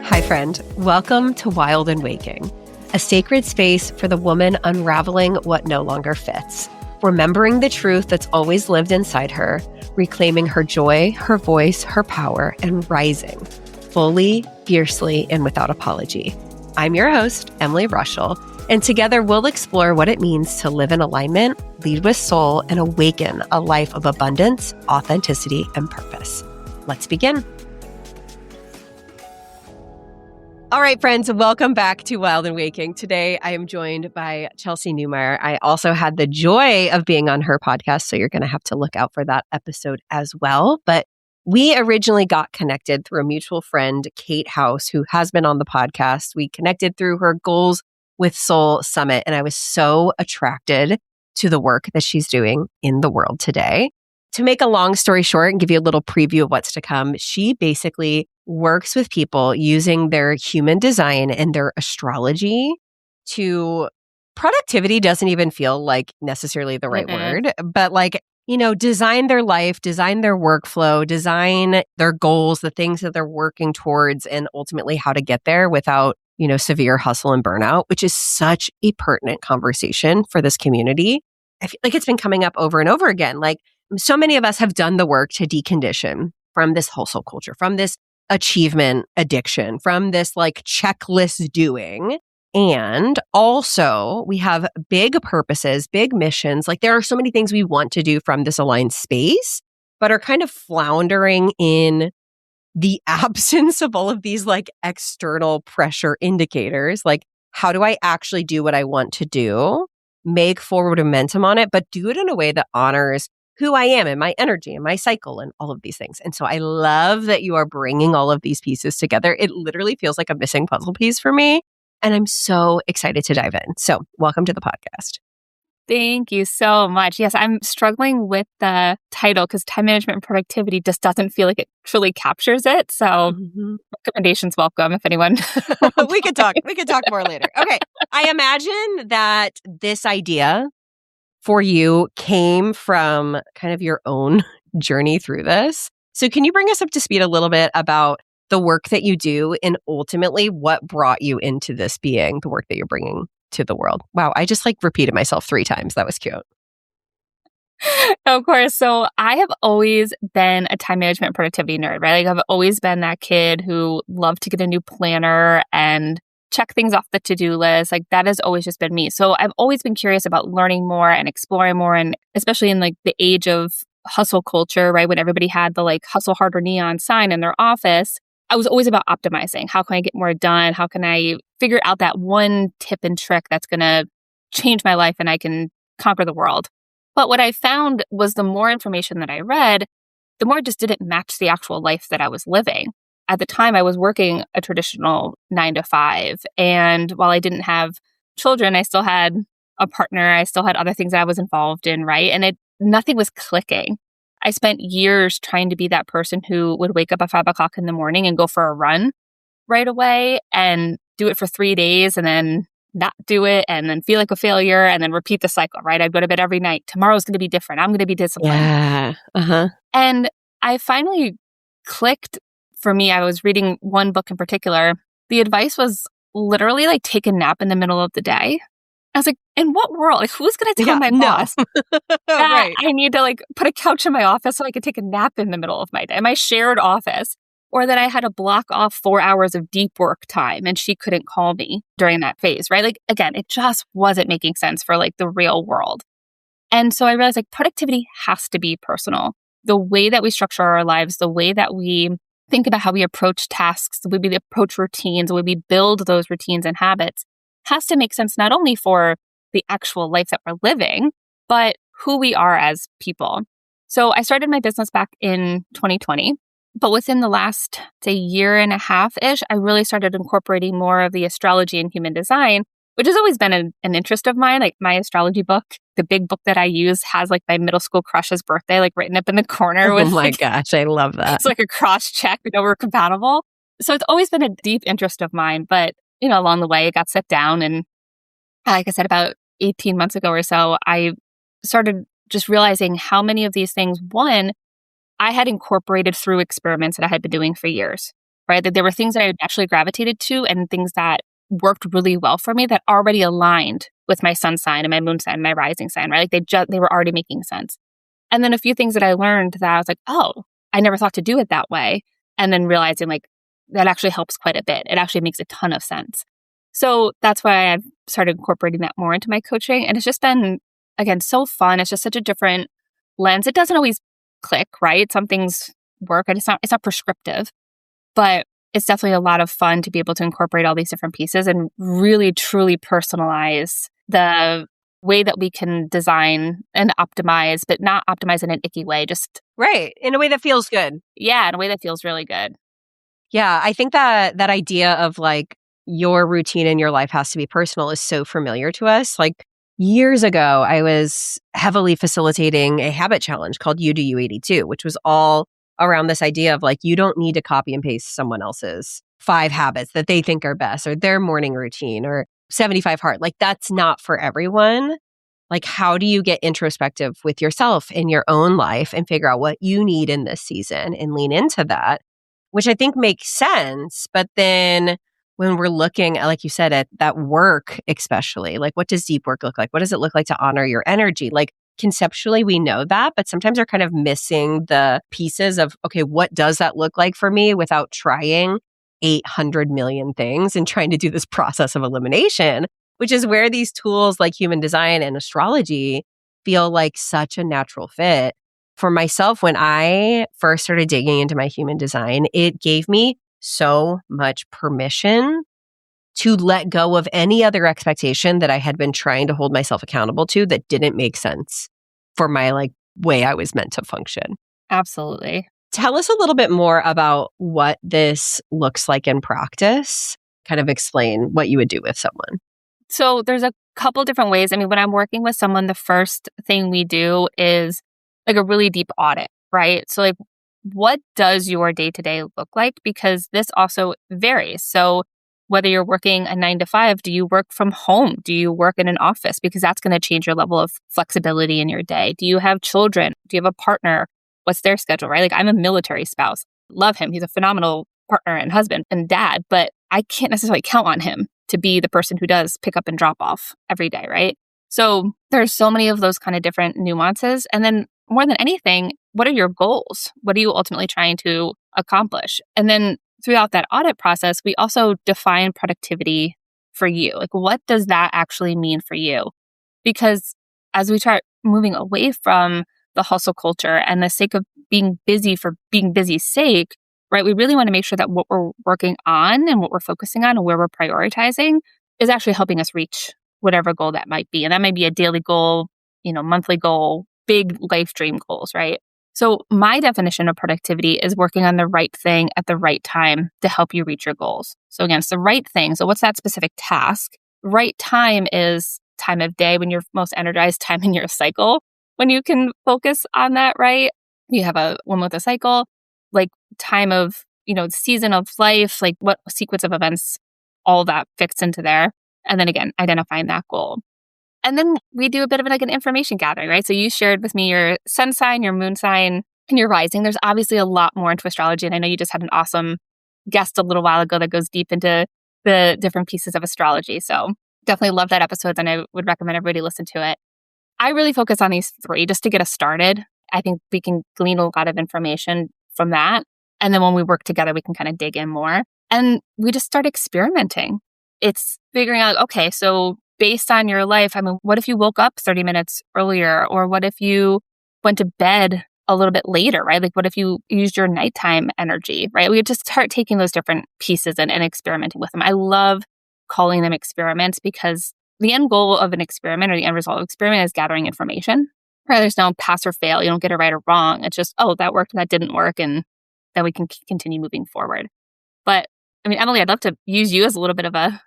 Hi, friend. Welcome to Wild and Waking, a sacred space for the woman unraveling what no longer fits, remembering the truth that's always lived inside her, reclaiming her joy, her voice, her power, and rising fully, fiercely, and without apology. I'm your host, Emily Rushell, and together we'll explore what it means to live in alignment, lead with soul, and awaken a life of abundance, authenticity, and purpose. Let's begin. All right, friends, welcome back to Wild and Waking. Today, I am joined by Chelsey Newmyer. I also had the joy of being on her podcast, so you're going to have to look out for that episode as well. But we originally got connected through a mutual friend, Kate House, who has been on the podcast. We connected through her Goals with Soul Summit, and I was so attracted to the work that she's doing in the world today. To make a long story short and give you a little preview of what's to come, she basically works with people using their human design and their astrology to productivity doesn't even feel like necessarily the right word, but design their life, design their workflow, design their goals, the things that they're working towards, and ultimately how to get there without, severe hustle and burnout, which is such a pertinent conversation for this community. I feel like it's been coming up over and over again. Like, so many of us have done the work to decondition from this hustle culture, from this achievement addiction, from this checklist doing. And also we have big purposes, big missions. There are so many things we want to do from this aligned space, but are kind of floundering in the absence of all of these external pressure indicators. How do I actually do what I want to do? Make forward momentum on it, but do it in a way that honors who I am and my energy and my cycle and all of these things. And so I love that you are bringing all of these pieces together. It literally feels like a missing puzzle piece for me. And I'm so excited to dive in. So welcome to the podcast. Thank you so much. Yes, I'm struggling with the title because time management and productivity just doesn't feel like it truly captures it. So recommendations welcome if anyone. We could talk more later. Okay. I imagine that this idea for you came from kind of your own journey through this. So can you bring us up to speed a little bit about the work that you do and ultimately what brought you into this being the work that you're bringing to the world? Wow, I just repeated myself 3 times. That was cute. Of course. So I have always been a time management and productivity nerd, right? I've always been that kid who loved to get a new planner and check things off the to-do list. That has always just been me. So I've always been curious about learning more and exploring more. And especially in the age of hustle culture, right? When everybody had the hustle harder neon sign in their office, I was always about optimizing. How can I get more done? How can I figure out that one tip and trick that's going to change my life and I can conquer the world? But what I found was the more information that I read, the more it just didn't match the actual life that I was living. At the time, I was working a traditional 9 to 5. And while I didn't have children, I still had a partner. I still had other things that I was involved in, right? And nothing was clicking. I spent years trying to be that person who would wake up at 5 o'clock in the morning and go for a run right away and do it for 3 days and then not do it and then feel like a failure and then repeat the cycle, right? I'd go to bed every night. Tomorrow's going to be different. I'm going to be disciplined. Yeah. And I finally clicked. For me, I was reading one book in particular. The advice was literally take a nap in the middle of the day. I was like, in what world? Who's going to tell my boss that right. I need to put a couch in my office so I could take a nap in the middle of my day, my shared office, or that I had to block off 4 hours of deep work time and she couldn't call me during that phase, right? Again, it just wasn't making sense for the real world. And so I realized productivity has to be personal. The way that we structure our lives, the way that we think about how we approach tasks, the way we approach routines, the way we build those routines and habits has to make sense not only for the actual life that we're living, but who we are as people. So I started my business back in 2020, but within the last, say, year and a half-ish, I really started incorporating more of the astrology and human design, which has always been an interest of mine. My astrology book, the big book that I use has my middle school crush's birthday written up in the corner. Oh my gosh, I love that. It's a cross check. We're compatible. So it's always been a deep interest of mine. But, along the way, it got set down. And like I said, about 18 months ago or so, I started just realizing how many of these things, one, I had incorporated through experiments that I had been doing for years. right? That there were things that I naturally gravitated to and things that worked really well for me that already aligned with my sun sign and my moon sign, and my rising sign, right? Like they were already making sense. And then a few things that I learned that I was like, oh, I never thought to do it that way. And then realizing like that actually helps quite a bit. It actually makes a ton of sense. So that's why I've started incorporating that more into my coaching. And it's just been, again, so fun. It's just such a different lens. It doesn't always click, right? Some things work and it's not prescriptive, but it's definitely a lot of fun to be able to incorporate all these different pieces and really truly personalize the way that we can design and optimize, but not optimize in an icky way. Just right. In a way that feels good. Yeah, in a way that feels really good. Yeah. I think that idea of like your routine in your life has to be personal is so familiar to us. Like years ago, I was heavily facilitating a habit challenge called You Do You 82, which was all around this idea of like, you don't need to copy and paste someone else's 5 habits that they think are best or their morning routine or 75 hard. Like that's not for everyone. Like, how do you get introspective with yourself in your own life and figure out what you need in this season and lean into that, which I think makes sense. But then when we're looking at, like you said, at that work, especially, like what does deep work look like? What does it look like to honor your energy? Like conceptually, we know that, but sometimes we're kind of missing the pieces of, okay, what does that look like for me without trying 800 million things and trying to do this process of elimination, which is where these tools like human design and astrology feel like such a natural fit. For myself, when I first started digging into my human design, it gave me so much permission to let go of any other expectation that I had been trying to hold myself accountable to that didn't make sense for my like way I was meant to function. Absolutely. Tell us a little bit more about what this looks like in practice. Kind of explain what you would do with someone. So there's a couple different ways. I mean, when I'm working with someone, the first thing we do is like a really deep audit, right? So like, what does your day-to-day look like? Because this also varies. So whether you're working a 9 to 5, do you work from home? Do you work in an office? Because that's going to change your level of flexibility in your day. Do you have children? Do you have a partner? What's their schedule, right? Like I'm a military spouse. Love him. He's a phenomenal partner and husband and dad, but I can't necessarily count on him to be the person who does pick up and drop off every day, right? So there's so many of those kind of different nuances. And then more than anything, what are your goals? What are you ultimately trying to accomplish? And then throughout that audit process, we also define productivity for you. Like, what does that actually mean for you? Because as we start moving away from the hustle culture and the sake of being busy for being busy's sake, right? We really want to make sure that what we're working on and what we're focusing on and where we're prioritizing is actually helping us reach whatever goal that might be. And that might be a daily goal, monthly goal, big life dream goals, right? So my definition of productivity is working on the right thing at the right time to help you reach your goals. So again, it's the right thing. So what's that specific task? Right time is time of day when you're most energized, time in your cycle. When you can focus on that, right? You have a woman with a cycle, like time of, season of life, like what sequence of events, all that fits into there. And then again, identifying that goal. And then we do a bit of like an information gathering, right? So you shared with me your sun sign, your moon sign, and your rising. There's obviously a lot more into astrology. And I know you just had an awesome guest a little while ago that goes deep into the different pieces of astrology. So definitely love that episode and I would recommend everybody listen to it. I really focus on these 3 just to get us started. I think we can glean a lot of information from that. And then when we work together, we can kind of dig in more. And we just start experimenting. It's figuring out, okay, so based on your life, I mean, what if you woke up 30 minutes earlier? Or what if you went to bed a little bit later, right? Like what if you used your nighttime energy, right? We just start taking those different pieces and experimenting with them. I love calling them experiments because the end goal of an experiment or the end result of an experiment is gathering information. Right? There's no pass or fail. You don't get it right or wrong. It's just, oh, that worked and that didn't work. And then we can continue moving forward. But I mean, Emily, I'd love to use you as a little bit of a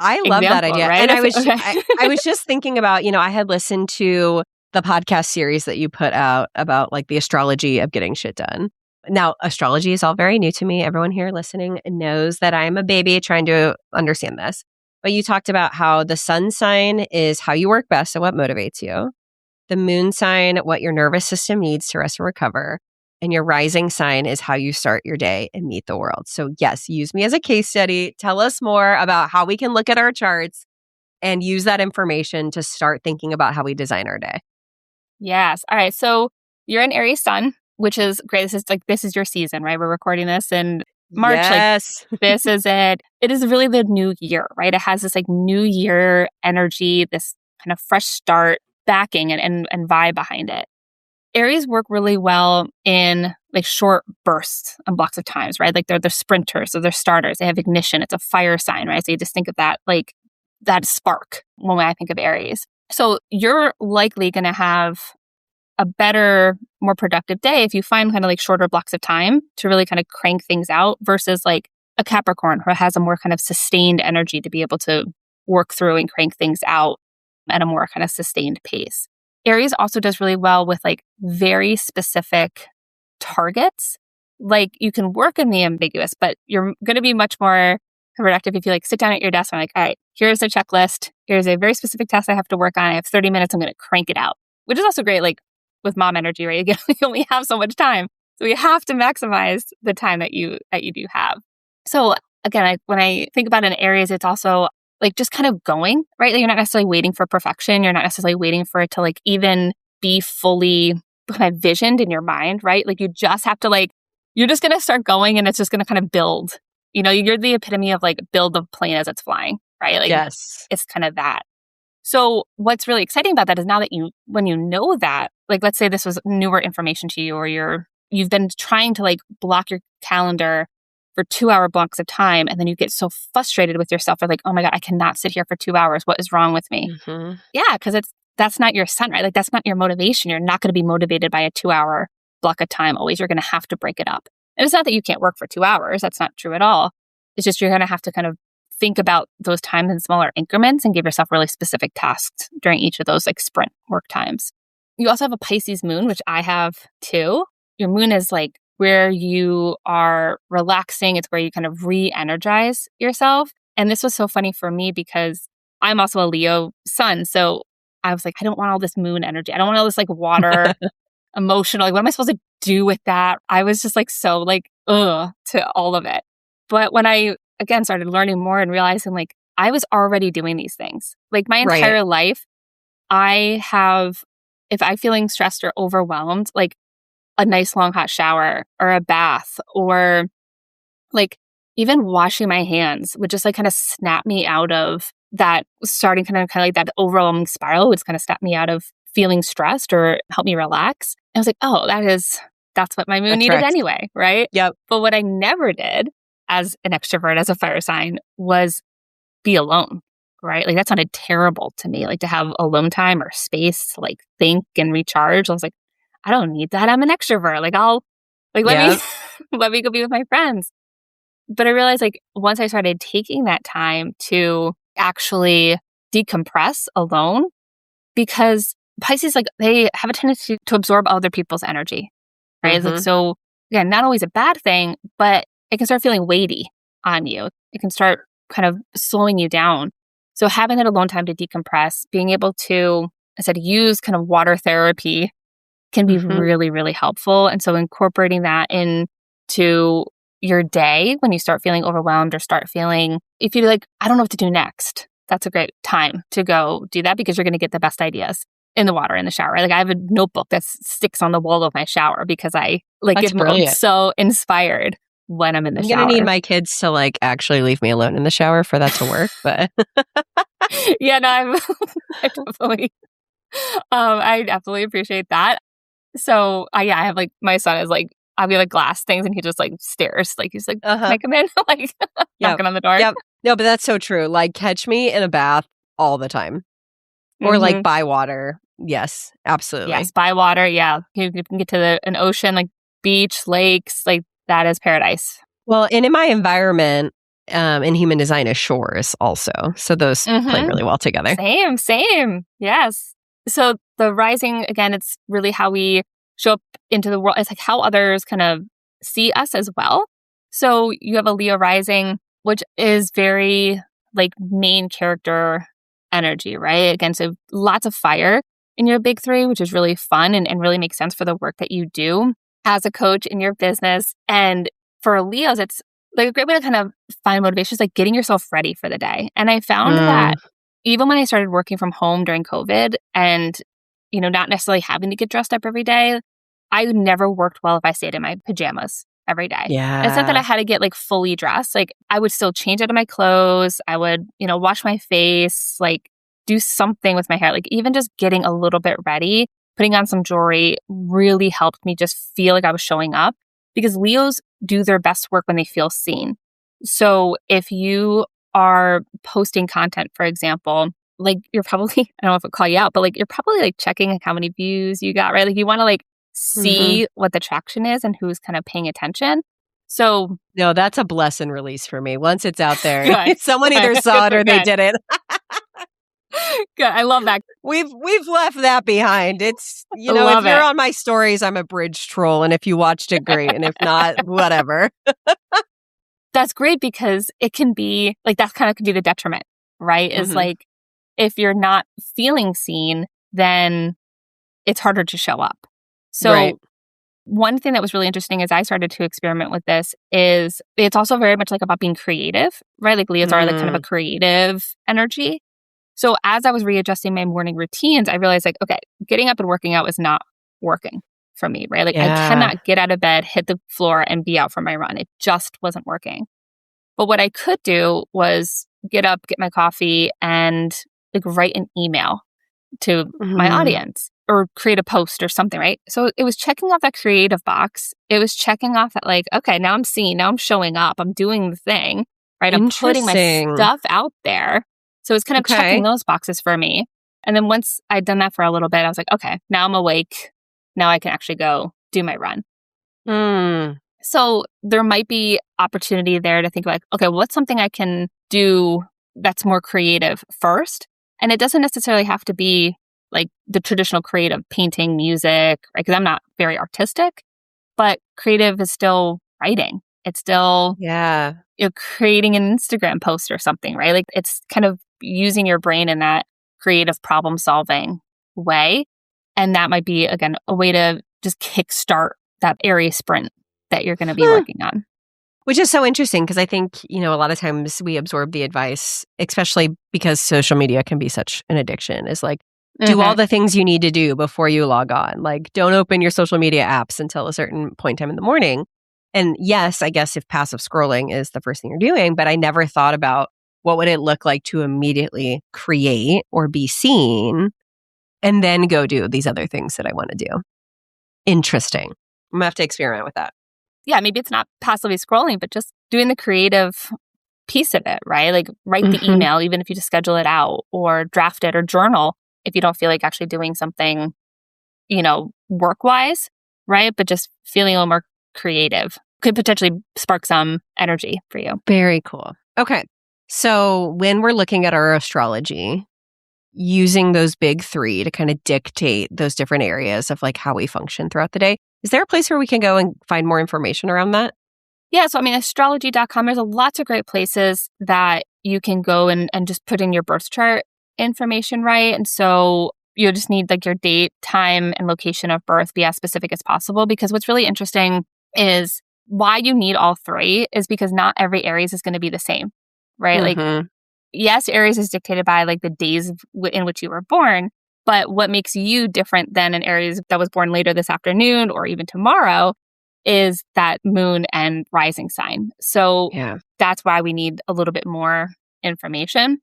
I love that idea. Right? And I was just thinking about, I had listened to the podcast series that you put out about like the astrology of getting shit done. Now, astrology is all very new to me. Everyone here listening knows that I'm a baby trying to understand this. But you talked about how the sun sign is how you work best and what motivates you. The moon sign, what your nervous system needs to rest and recover. and your rising sign is how you start your day and meet the world. So yes, use me as a case study. Tell us more about how we can look at our charts and use that information to start thinking about how we design our day. Yes. All right. So you're an Aries sun, which is great. This is your season, right? We're recording this in March. Yes. This is it. It is really the new year, right? It has this like new year energy, this kind of fresh start backing and vibe behind it. Aries work really well in like short bursts and blocks of times, right? Like they're sprinters, so they're starters. They have ignition. It's a fire sign, right? So you just think of that like that spark when I think of Aries. So you're likely going to have a better, more productive day if you find kind of like shorter blocks of time to really kind of crank things out versus like a Capricorn who has a more kind of sustained energy to be able to work through and crank things out at a more kind of sustained pace. Aries also does really well with like very specific targets. Like you can work in the ambiguous, but you're going to be much more productive if you like sit down at your desk and like, all right, here's a checklist. Here's a very specific task I have to work on. I have 30 minutes. I'm going to crank it out, which is also great. Like with mom energy, right? Again, we only have so much time. So we have to maximize the time that you do have. So again, when I think about an Aries, it's also like just kind of going, right? Like you're not necessarily waiting for perfection. You're not necessarily waiting for it to like even be fully kind of visioned in your mind, right? Like you just have to like, you're just going to start going and it's just going to kind of build. You know, you're the epitome of like build the plane as it's flying, right? Like yes. It's kind of that. So what's really exciting about that is now that when you know that, like let's say this was newer information to you or you've been trying to like block your calendar for 2-hour blocks of time. And then you get so frustrated with yourself. You're like, oh my God, I cannot sit here for 2 hours. What is wrong with me? Mm-hmm. Yeah, because that's not your sun, right? Like that's not your motivation. You're not going to be motivated by a 2-hour block of time always. You're going to have to break it up. And it's not that you can't work for 2 hours. That's not true at all. It's just you're going to have to kind of think about those times in smaller increments and give yourself really specific tasks during each of those like sprint work times. You also have a Pisces moon, which I have too. Your moon is like where you are relaxing. It's where you kind of re-energize yourself. And this was so funny for me because I'm also a Leo sun. So I was like, I don't want all this moon energy. I don't want all this like water emotional. Like, what am I supposed to do with that? I was just like, so like, to all of it. But when I, again, started learning more and realizing like, I was already doing these things. Like my entire life, I have, if I'm feeling stressed or overwhelmed, like a nice long hot shower or a bath or like even washing my hands would just like kind of snap me out of that starting kind of like that overwhelming spiral would kind of snap me out of feeling stressed or help me relax. And I was like, oh, that's what my moon needed anyway, right? Yep. But what I never did as an extrovert, as a fire sign, was be alone, right? Like that sounded terrible to me, like to have alone time or space to like think and recharge. I was like, I don't need that. I'm an extrovert. Like let me go be with my friends. But I realized like once I started taking that time to actually decompress alone, because Pisces, like they have a tendency to absorb other people's energy, right? Mm-hmm. Like, so again, not always a bad thing, but it can start feeling weighty on you. It can start kind of slowing you down. So having that alone time to decompress, being able to, I said, use kind of water therapy can be really, really helpful. And so incorporating that into your day when you start feeling overwhelmed or start feeling, if you're like, I don't know what to do next, that's a great time to go do that because you're going to get the best ideas in the water, in the shower. Like I have a notebook that sticks on the wall of my shower because I like get so inspired when I'm in the shower. I'm going to need my kids to like actually leave me alone in the shower for that to work. But yeah, no, I definitely appreciate that. So I have like, my son is like, I'll be like glass things and he just like stares. Like he's like, can I come in? Like knocking on the door. Yep. No, but that's so true. Like catch me in a bath all the time. Or like by water. Yes, absolutely. Yes, by water. Yeah. You can get to an ocean, like beach, lakes, like that is paradise. Well, and in my environment, in human design is shores also. So those play really well together. Same. Yes. So the rising, again, it's really how we show up into the world. It's like how others kind of see us as well. So you have a Leo rising, which is very like main character energy, right? Again, so lots of fire in your big three, which is really fun and really makes sense for the work that you do. as a coach in your business. And for Leos, it's like a great way to kind of find motivation is like getting yourself ready for the day. And I found that even when I started working from home during COVID and, not necessarily having to get dressed up every day, I never worked well if I stayed in my pajamas every day. Yeah. It's not that I had to get like fully dressed. Like I would still change out of my clothes. I would, wash my face, like do something with my hair. Like even just getting a little bit ready, putting on some jewelry really helped me just feel like I was showing up, because Leos do their best work when they feel seen. So if you are posting content, for example, like you're probably, I don't know if I'll call you out, but like you're probably like checking like how many views you got, right? Like you want to like see what the traction is and who's kind of paying attention. So no, that's a bless and release for me. Once it's out there, good, someone either saw it or they didn't. Good. I love that. We've left that behind. It's, if you're on my stories, I'm a bridge troll. And if you watched it, great. And if not, whatever. That's great, because it can be like, that kind of could be the detriment, right? Is like, if you're not feeling seen, then it's harder to show up. So one thing that was really interesting as I started to experiment with this is it's also very much like about being creative, right? Like Leos are like kind of a creative energy. So as I was readjusting my morning routines, I realized like, okay, getting up and working out was not working for me, right? Like I cannot get out of bed, hit the floor and be out for my run. It just wasn't working. But what I could do was get up, get my coffee, and like write an email to my audience or create a post or something, right? So it was checking off that creative box. It was checking off that like, okay, now I'm seen, now I'm showing up, I'm doing the thing, right? I'm putting my stuff out there. So it's kind of checking those boxes for me. And then once I'd done that for a little bit, I was like, okay, now I'm awake. Now I can actually go do my run. So there might be opportunity there to think like, okay, what's something I can do that's more creative first? And it doesn't necessarily have to be like the traditional creative painting, music, right? Because I'm not very artistic, but creative is still writing. It's still creating an Instagram post or something, right? Like it's kind of using your brain in that creative problem solving way. And that might be, again, a way to just kickstart that Aries sprint that you're going to be working on. Which is so interesting, because I think, a lot of times we absorb the advice, especially because social media can be such an addiction, is like, do all the things you need to do before you log on. Like, don't open your social media apps until a certain point in time in the morning. And yes, I guess if passive scrolling is the first thing you're doing, but I never thought about what would it look like to immediately create or be seen and then go do these other things that I want to do. Interesting. I'm going to have to experiment with that. Yeah, maybe it's not passively scrolling, but just doing the creative piece of it, right? Like write the email, even if you just schedule it out, or draft it or journal if you don't feel like actually doing something, work-wise, right? But just feeling a little more creative could potentially spark some energy for you. Very cool. Okay. So when we're looking at our astrology, using those big three to kind of dictate those different areas of like how we function throughout the day, is there a place where we can go and find more information around that? Yeah. So, astrology.com, there's lots of great places that you can go and just put in your birth chart information, right? And so you just need like your date, time, and location of birth be as specific as possible, because what's really interesting is why you need all three is because not every Aries is going to be the same, right? Like, yes, Aries is dictated by like the days in which you were born, but what makes you different than an Aries that was born later this afternoon or even tomorrow is that moon and rising sign. So that's why we need a little bit more information.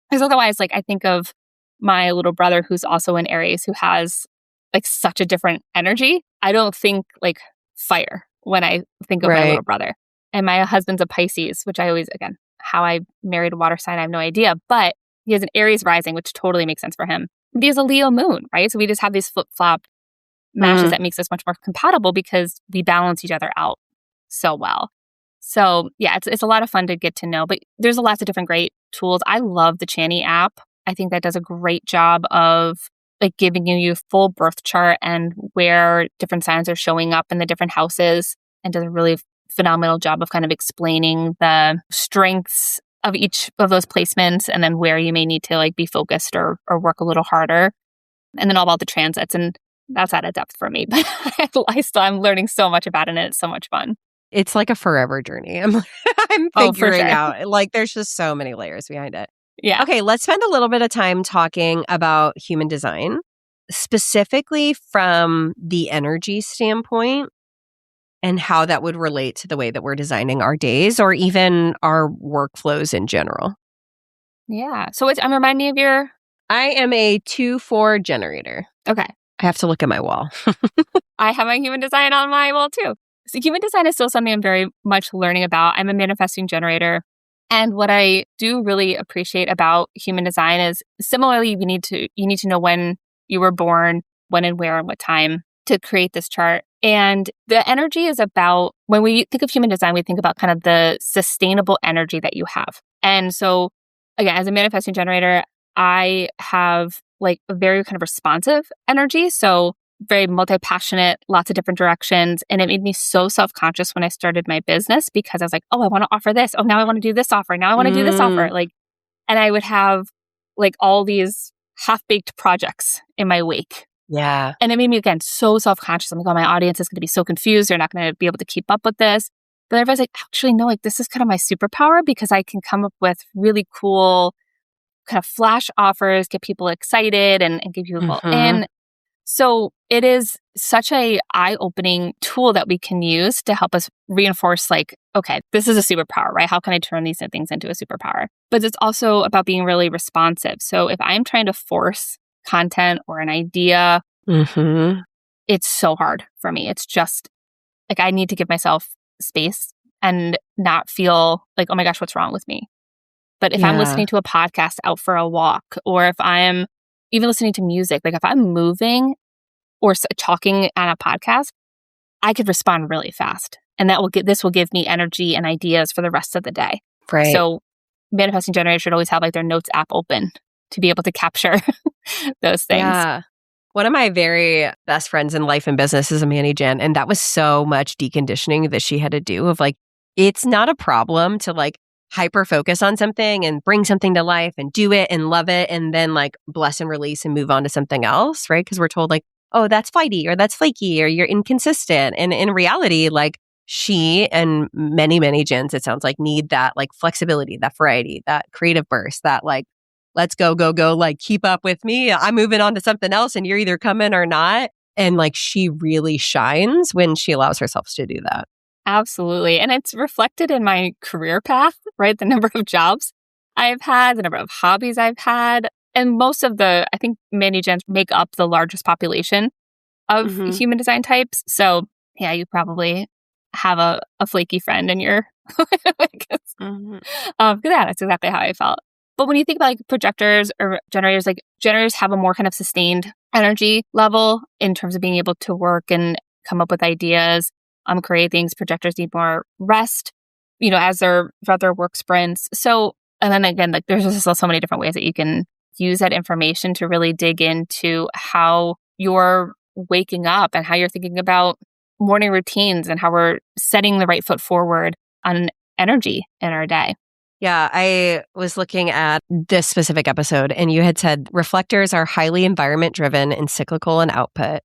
Because otherwise, like I think of my little brother who's also an Aries who has like such a different energy. I don't think like fire when I think of my little brother. And my husband's a Pisces, which I always, again, how I married a water sign, I have no idea. But he has an Aries rising, which totally makes sense for him. But he has a Leo moon, right? So we just have these flip-flop matches that makes us much more compatible because we balance each other out so well. So yeah, it's a lot of fun to get to know. But there's lots of different great tools. I love the Chani app. I think that does a great job of like giving you a full birth chart and where different signs are showing up in the different houses, and does a really phenomenal job of kind of explaining the strengths of each of those placements and then where you may need to like be focused or work a little harder. And then all about the transits. And that's out of depth for me, but I'm learning so much about it and it's so much fun. It's like a forever journey. I'm Oh, for figuring sure. out, like, there's just so many layers behind it. Yeah. Okay, let's spend a little bit of time talking about human design, specifically from the energy standpoint and how that would relate to the way that we're designing our days or even our workflows in general. Yeah. So remind me of your... I am a 2-4 generator. Okay. I have to look at my wall. I have my human design on my wall too. So human design is still something I'm very much learning about. I'm a manifesting generator. And what I do really appreciate about human design is similarly, you need to know when you were born, when and where and what time to create this chart. And the energy is about, when we think of human design, we think about kind of the sustainable energy that you have. And so again, as a manifesting generator, I have like a very kind of responsive energy. So very multi-passionate, lots of different directions. And it made me so self-conscious when I started my business because I was like, oh, I want to offer this. Oh, now I want to do this offer. Now I want to do this offer. And I would have like all these half-baked projects in my wake. Yeah. And it made me, again, so self-conscious. I'm like, oh, my audience is going to be so confused. They're not going to be able to keep up with this. But everybody's like, actually, no, like this is kind of my superpower because I can come up with really cool kind of flash offers, get people excited and get people in. So it is such a eye-opening tool that we can use to help us reinforce like, okay, this is a superpower, right? How can I turn these things into a superpower? But it's also about being really responsive. So if I'm trying to force content or an idea, it's so hard for me. It's just like I need to give myself space and not feel like, oh my gosh, what's wrong with me? But if I'm listening to a podcast out for a walk, or if I'm even listening to music, like if I'm moving or talking on a podcast, I could respond really fast. And this will give me energy and ideas for the rest of the day. Right. So manifesting generators should always have like their notes app open to be able to capture those things. Yeah. One of my very best friends in life and business is a Manny Gen. And that was so much deconditioning that she had to do of like, it's not a problem to like hyper focus on something and bring something to life and do it and love it and then like bless and release and move on to something else, right? Because we're told like, oh, that's flighty or that's flaky or you're inconsistent. And in reality, like she and many, many gens, it sounds like, need that like flexibility, that variety, that creative burst, that like, let's go, like keep up with me. I'm moving on to something else and you're either coming or not. And like she really shines when she allows herself to do that. Absolutely. And it's reflected in my career path, right? The number of jobs I've had, the number of hobbies I've had. And I think many gens make up the largest population of human design types. So yeah, you probably have a flaky friend in your... That's exactly how I felt. But when you think about like projectors or generators, like generators have a more kind of sustained energy level in terms of being able to work and come up with ideas, create things. Projectors need more rest, as throughout their work sprints. So, and then again, like there's just so many different ways that you can use that information to really dig into how you're waking up and how you're thinking about morning routines and how we're setting the right foot forward on energy in our day. Yeah, I was looking at this specific episode and you had said reflectors are highly environment driven and cyclical in output.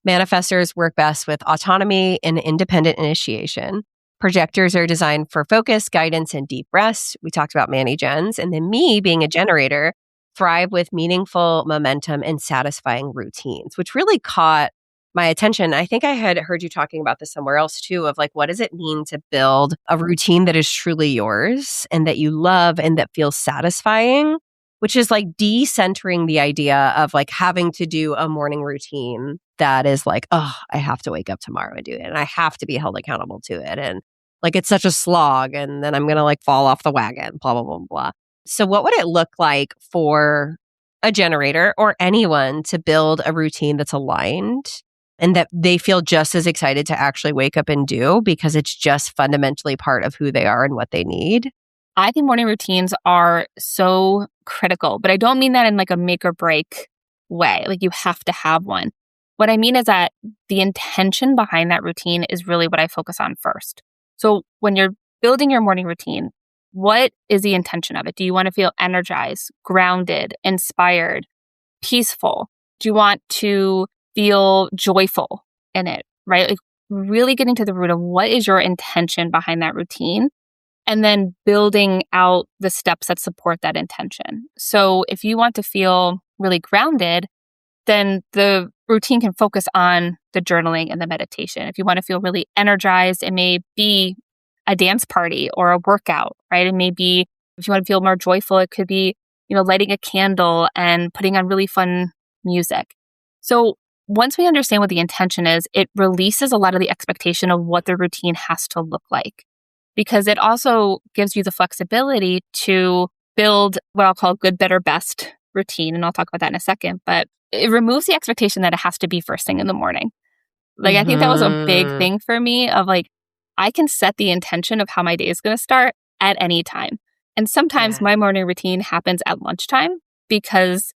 Manifestors work best with autonomy and independent initiation. Projectors are designed for focus, guidance, and deep rest. We talked about Manny Gens. And then me, being a generator, thrive with meaningful momentum and satisfying routines, which really caught my attention. I think I had heard you talking about this somewhere else too, of like, what does it mean to build a routine that is truly yours and that you love and that feels satisfying, which is like decentering the idea of like having to do a morning routine that is like, oh, I have to wake up tomorrow and do it. And I have to be held accountable to it. And like, it's such a slog. And then I'm going to like fall off the wagon, blah, blah, blah, blah. So what would it look like for a generator or anyone to build a routine that's aligned and that they feel just as excited to actually wake up and do because it's just fundamentally part of who they are and what they need? I think morning routines are so critical, but I don't mean that in like a make or break way. Like you have to have one. What I mean is that the intention behind that routine is really what I focus on first. So when you're building your morning routine, what is the intention of it? Do you want to feel energized, grounded, inspired, peaceful? Do you want to feel joyful in it, right? Like really getting to the root of what is your intention behind that routine, and then building out the steps that support that intention. So if you want to feel really grounded, then the routine can focus on the journaling and the meditation. If you want to feel really energized, it may be a dance party or a workout, right? It may be, if you want to feel more joyful, it could be, lighting a candle and putting on really fun music. So once we understand what the intention is, it releases a lot of the expectation of what the routine has to look like, because it also gives you the flexibility to build what I'll call good, better, best routine. And I'll talk about that in a second, but it removes the expectation that it has to be first thing in the morning. Like, I think that was a big thing for me of like, I can set the intention of how my day is going to start at any time. And sometimes my morning routine happens at lunchtime because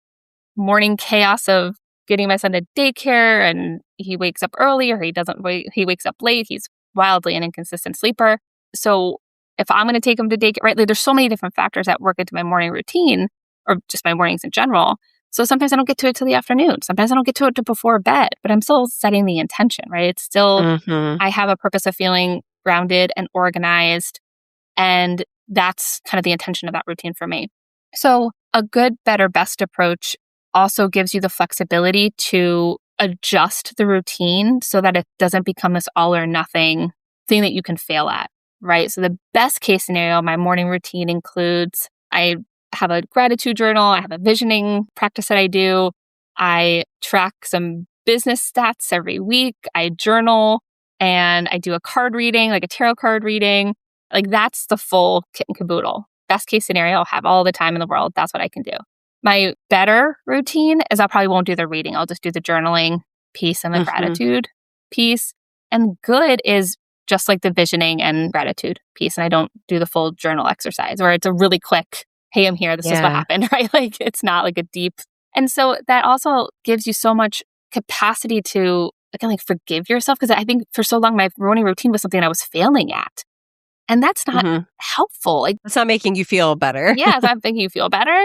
morning chaos of getting my son to daycare and he wakes up early or he wakes up late. He's wildly an inconsistent sleeper. So if I'm going to take him to daycare, right, like there's so many different factors that work into my morning routine or just my mornings in general. So sometimes I don't get to it till the afternoon. Sometimes I don't get to it till before bed, but I'm still setting the intention, right? It's still, I have a purpose of feeling grounded and organized. And that's kind of the intention of that routine for me. So a good, better, best approach also gives you the flexibility to adjust the routine so that it doesn't become this all or nothing thing that you can fail at, right? So the best case scenario, my morning routine includes, I have a gratitude journal, I have a visioning practice that I do, I track some business stats every week, I journal, and I do a card reading, like a tarot card reading. Like that's the full kit and caboodle. Best case scenario, I'll have all the time in the world. That's what I can do. My better routine is I probably won't do the reading. I'll just do the journaling piece and the gratitude piece. And good is just like the visioning and gratitude piece. And I don't do the full journal exercise where it's a really quick, hey, I'm here. This is what happened, right? Like it's not like a deep. And so that also gives you so much capacity to, again, like forgive yourself. Because I think for so long, my morning routine was something I was failing at. And that's not helpful. Like it's not making you feel better. Yeah, it's not making you feel better.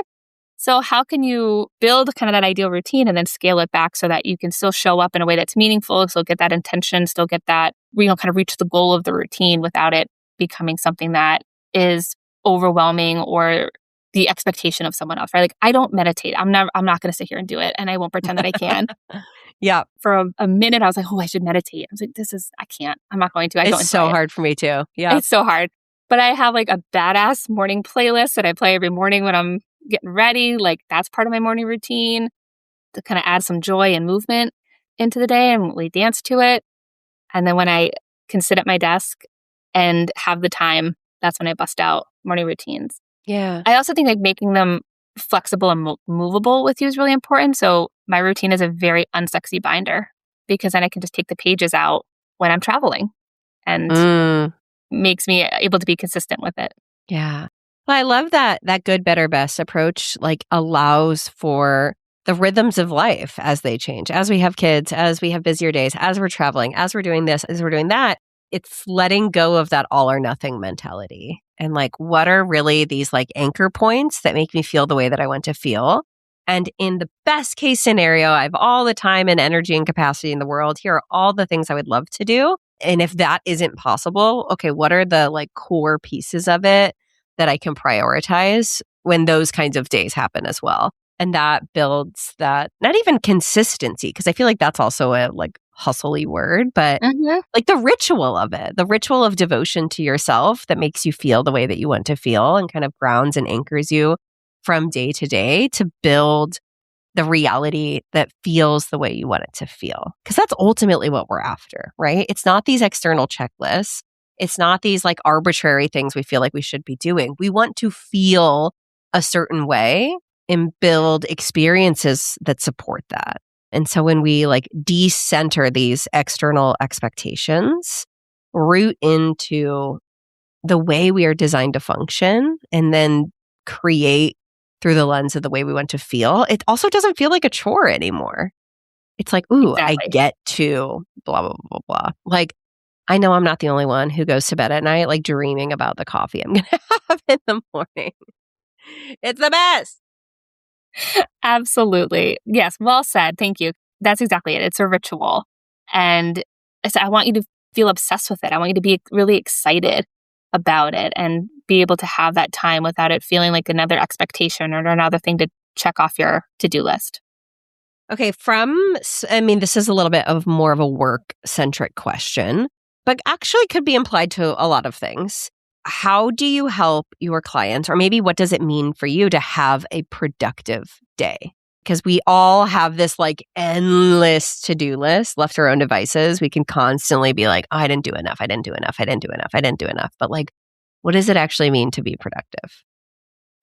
So how can you build kind of that ideal routine and then scale it back so that you can still show up in a way that's meaningful, still get that intention, still get that, kind of reach the goal of the routine without it becoming something that is overwhelming or the expectation of someone else, right? Like I don't meditate. I'm not going to sit here and do it. And I won't pretend that I can. For a minute, I was like, oh, I should meditate. I was like, I can't. I'm not going to. It's so hard for me too. Yeah. It's so hard. But I have like a badass morning playlist that I play every morning when I'm getting ready. Like that's part of my morning routine to kind of add some joy and movement into the day, and we dance to it. And then when I can sit at my desk and have the time, that's when I bust out morning routines. Yeah. I also think like making them flexible and movable with you is really important. So my routine is a very unsexy binder because then I can just take the pages out when I'm traveling and makes me able to be consistent with it. Yeah. Well, I love that good, better, best approach like allows for the rhythms of life as they change, as we have kids, as we have busier days, as we're traveling, as we're doing this, as we're doing that. It's letting go of that all or nothing mentality. And like, what are really these like anchor points that make me feel the way that I want to feel? And in the best case scenario, I have all the time and energy and capacity in the world. Here are all the things I would love to do. And if that isn't possible, okay, what are the like core pieces of it that I can prioritize when those kinds of days happen as well? And that builds that, not even consistency, because I feel like that's also a like hustly word, but like the ritual of it, the ritual of devotion to yourself that makes you feel the way that you want to feel and kind of grounds and anchors you from day to day to build the reality that feels the way you want it to feel. Because that's ultimately what we're after, right? It's not these external checklists. It's not these like arbitrary things we feel like we should be doing. We want to feel a certain way and build experiences that support that. And so when we like decenter these external expectations, root into the way we are designed to function, and then create through the lens of the way we want to feel, it also doesn't feel like a chore anymore. It's like, ooh, exactly. I get to blah, blah, blah, blah. Like, I know I'm not the only one who goes to bed at night, like dreaming about the coffee I'm going to have in the morning. It's the best. Absolutely. Yes. Well said. Thank you. That's exactly it. It's a ritual. And I want you to feel obsessed with it. I want you to be really excited about it and be able to have that time without it feeling like another expectation or another thing to check off your to-do list. Okay, this is a little bit of more of a work-centric question, but actually could be applied to a lot of things. How do you help your clients, or maybe what does it mean for you to have a productive day? Because we all have this like endless to-do list left to our own devices. We can constantly be like, oh, I didn't do enough. I didn't do enough. I didn't do enough. I didn't do enough. But like, what does it actually mean to be productive?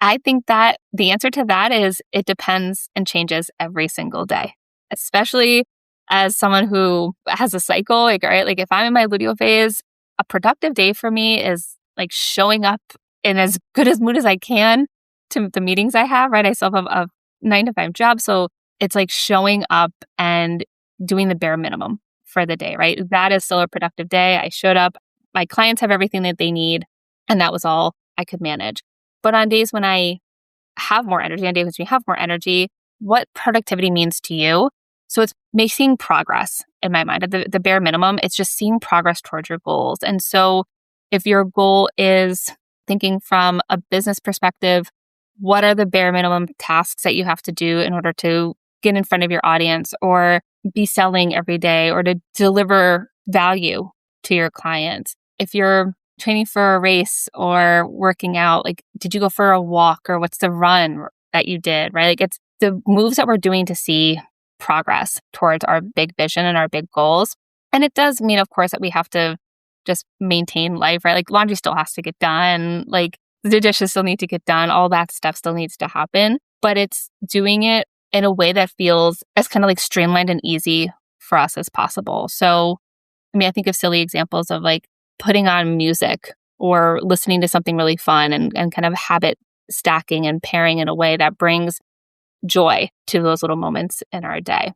I think that the answer to that is it depends and changes every single day, especially as someone who has a cycle, like, right? Like if I'm in my luteal phase, a productive day for me is like showing up in as good as mood as I can to the meetings I have, right? I still have a 9-to-5 job. So it's like showing up and doing the bare minimum for the day, right? That is still a productive day. I showed up. My clients have everything that they need. And that was all I could manage. But on days when I have more energy, on days when we have more energy, what productivity means to you. So it's making progress in my mind. At the bare minimum, it's just seeing progress towards your goals. And so if your goal is thinking from a business perspective, what are the bare minimum tasks that you have to do in order to get in front of your audience or be selling every day or to deliver value to your clients? If you're training for a race or working out, like, did you go for a walk or what's the run that you did, right? Like it's the moves that we're doing to see progress towards our big vision and our big goals. And it does mean, of course, that we have to just maintain life, right? Like laundry still has to get done. Like the dishes still need to get done. All that stuff still needs to happen. But it's doing it in a way that feels as kind of like streamlined and easy for us as possible. So, I think of silly examples of like putting on music or listening to something really fun and kind of habit stacking and pairing in a way that brings joy to those little moments in our day.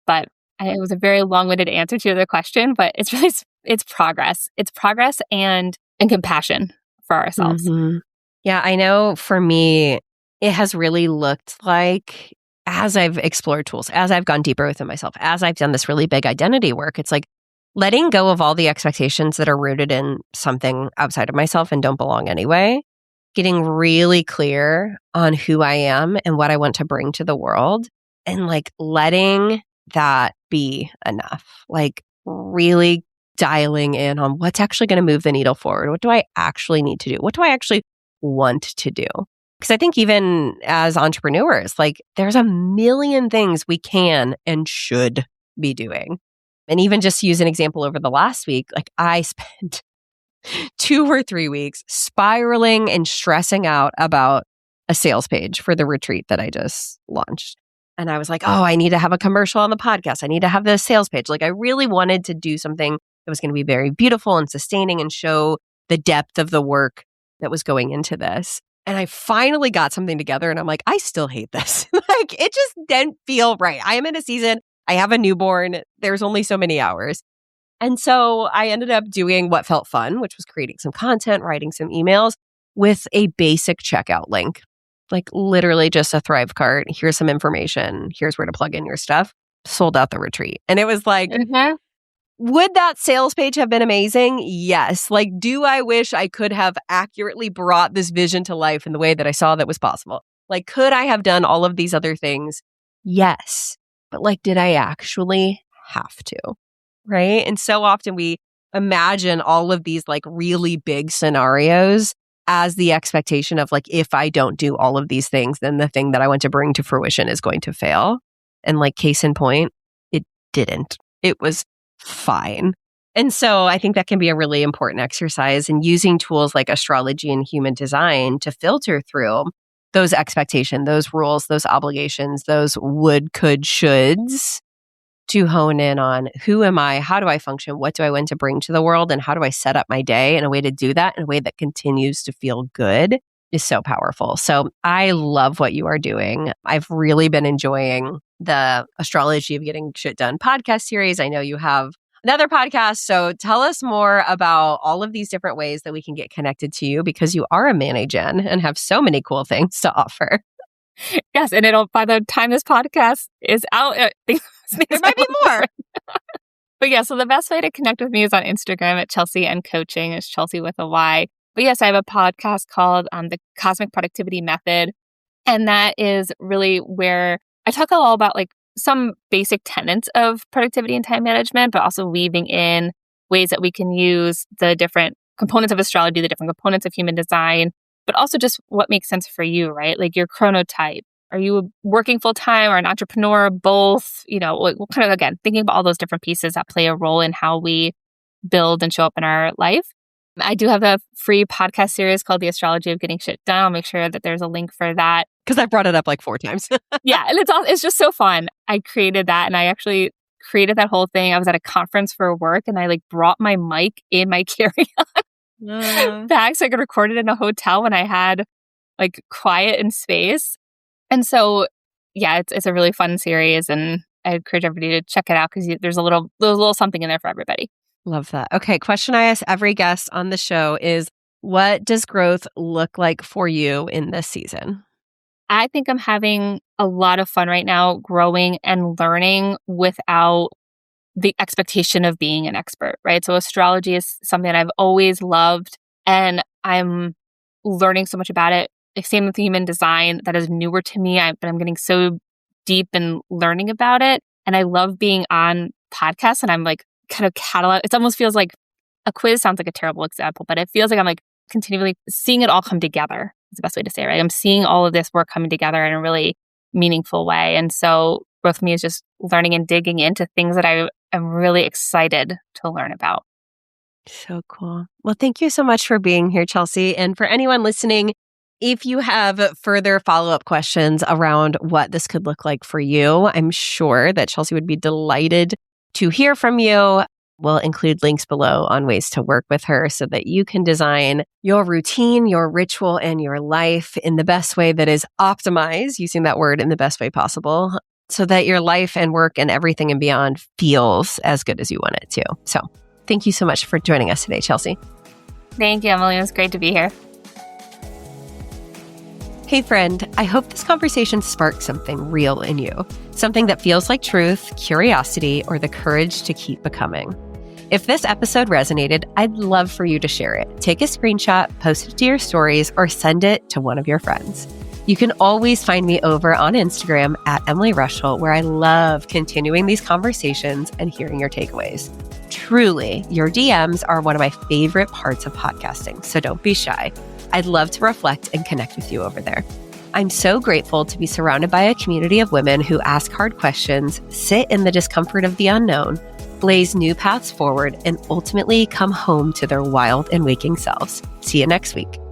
But it was a very long-winded answer to the question, but it's really, it's progress. It's progress and compassion for ourselves. Mm-hmm. Yeah, I know for me, it has really looked like as I've explored tools, as I've gone deeper within myself, as I've done this really big identity work, it's like letting go of all the expectations that are rooted in something outside of myself and don't belong anyway, getting really clear on who I am and what I want to bring to the world, and like letting that be enough. Like really dialing in on what's actually going to move the needle forward. What do I actually need to do? What do I actually want to do? Because I think even as entrepreneurs, like there's a million things we can and should be doing. And even just to use an example over the last week, like I spent 2 or 3 weeks spiraling and stressing out about a sales page for the retreat that I just launched. And I was like, oh, I need to have a commercial on the podcast. I need to have the sales page. Like I really wanted to do something that was going to be very beautiful and sustaining and show the depth of the work that was going into this. And I finally got something together and I'm like, I still hate this. Like it just didn't feel right. I am in a season. I have a newborn. There's only so many hours. And so I ended up doing what felt fun, which was creating some content, writing some emails with a basic checkout link. Like literally just a Thrive cart. Here's some information. Here's where to plug in your stuff. Sold out the retreat. And it was like, would that sales page have been amazing? Yes. Like, do I wish I could have accurately brought this vision to life in the way that I saw that was possible? Like, could I have done all of these other things? Yes. But like, did I actually have to? Right? And so often we imagine all of these like really big scenarios as the expectation of like, if I don't do all of these things, then the thing that I want to bring to fruition is going to fail. And like case in point, it didn't. It was fine. And so I think that can be a really important exercise in using tools like astrology and human design to filter through those expectations, those rules, those obligations, those would, could, shoulds, to hone in on who am I, how do I function, what do I want to bring to the world, and how do I set up my day in a way to do that in a way that continues to feel good is so powerful. So I love what you are doing. I've really been enjoying the Astrology of Getting Shit Done podcast series. I know you have another podcast. So tell us more about all of these different ways that we can get connected to you, because you are a managen and have so many cool things to offer. Yes. And by the time this podcast is out, There might be more. But yeah, so the best way to connect with me is on Instagram at Chelsey and Coaching. It's Chelsey with a Y. But yes, I have a podcast called The Cosmic Productivity Method. And that is really where I talk all about like some basic tenets of productivity and time management, but also weaving in ways that we can use the different components of astrology, the different components of human design, but also just what makes sense for you, right? Like your chronotype. Are you working full time or an entrepreneur? Both, what kind of, again, thinking about all those different pieces that play a role in how we build and show up in our life. I do have a free podcast series called The Astrology of Getting Shit Done. I'll make sure that there's a link for that. Because I brought it up like 4 times. Yeah, and it's just so fun. I created that, and I actually created that whole thing. I was at a conference for work, and I like brought my mic in my carry-on bag so I could record it in a hotel when I had like quiet and space. And so, yeah, it's a really fun series, and I encourage everybody to check it out because there's a little something in there for everybody. Love that. Okay, question I ask every guest on the show is, what does growth look like for you in this season? I think I'm having a lot of fun right now growing and learning without the expectation of being an expert, right? So astrology is something that I've always loved, and I'm learning so much about it. Same with human design, that is newer to me, but I'm getting so deep in learning about it. And I love being on podcasts, and I'm like kind of catalog. It almost feels like a quiz sounds like a terrible example, but it feels like I'm like continually seeing it all come together. Is the best way to say it, right? I'm seeing all of this work coming together in a really meaningful way. And so growth for me is just learning and digging into things that I am really excited to learn about. So cool. Well, thank you so much for being here, Chelsey. And for anyone listening, if you have further follow-up questions around what this could look like for you, I'm sure that Chelsey would be delighted to hear from you. We'll include links below on ways to work with her so that you can design your routine, your ritual, and your life in the best way that is optimized, using that word in the best way possible, so that your life and work and everything and beyond feels as good as you want it to. So thank you so much for joining us today, Chelsey. Thank you, Emily. It was great to be here. Hey friend, I hope this conversation sparked something real in you, something that feels like truth, curiosity, or the courage to keep becoming. If this episode resonated, I'd love for you to share it. Take a screenshot, post it to your stories, or send it to one of your friends. You can always find me over on Instagram at Emily Rushel, where I love continuing these conversations and hearing your takeaways. Truly, your DMs are one of my favorite parts of podcasting, so don't be shy. I'd love to reflect and connect with you over there. I'm so grateful to be surrounded by a community of women who ask hard questions, sit in the discomfort of the unknown, blaze new paths forward, and ultimately come home to their wild and waking selves. See you next week.